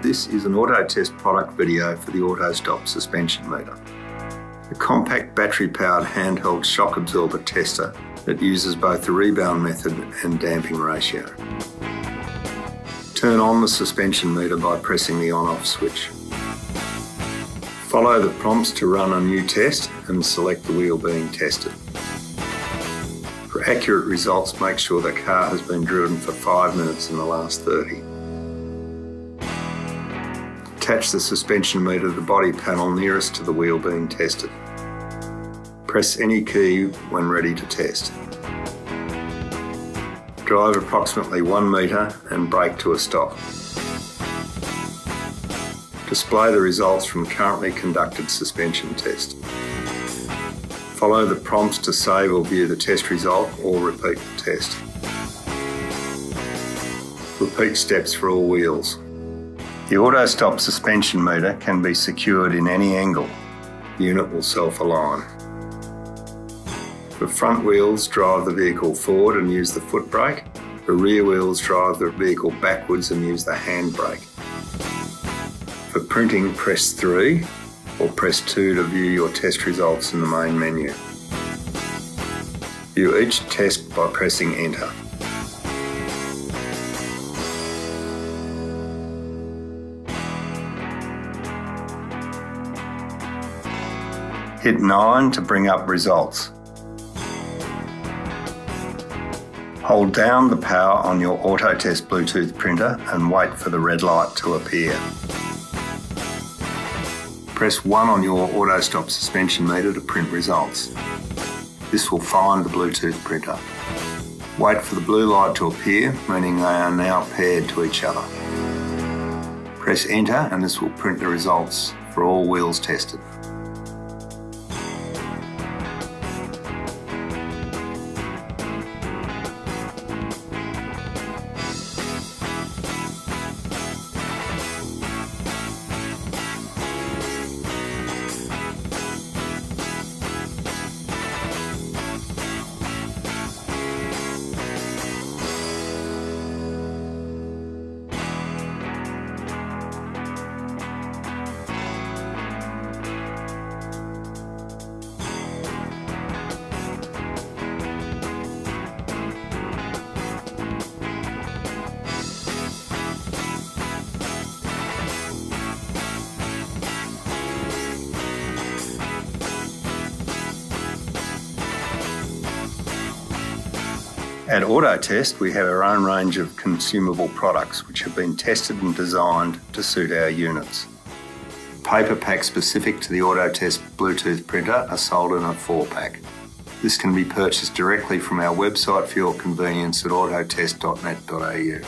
This is an AutoTest product video for the AutoStop Suspension Meter, a compact battery-powered handheld shock absorber tester that uses both the rebound method and damping ratio. Turn on the suspension meter by pressing the on-off switch. Follow the prompts to run a new test and select the wheel being tested. For accurate results, make sure the car has been driven for 5 minutes in the last 30. Attach the suspension meter to the body panel nearest to the wheel being tested. Press any key when ready to test. Drive approximately 1 metre and brake to a stop. Display the results from currently conducted suspension test. Follow the prompts to save or view the test result or repeat the test. Repeat steps for all wheels. The AutoStop suspension meter can be secured in any angle. The unit will self-align. For front wheels, drive the vehicle forward and use the foot brake. For rear wheels, drive the vehicle backwards and use the hand brake. For printing, press 3 or press 2 to view your test results in the main menu. View each test by pressing Enter. Hit 9 to bring up results. Hold down the power on your AutoTest Bluetooth printer and wait for the red light to appear. Press 1 on your AutoStop suspension meter to print results. This will find the Bluetooth printer. Wait for the blue light to appear, meaning they are now paired to each other. Press Enter and this will print the results for all wheels tested. At AutoTest, we have our own range of consumable products which have been tested and designed to suit our units. Paper packs specific to the AutoTest Bluetooth printer are sold in a 4-pack. This can be purchased directly from our website for your convenience at autotest.net.au.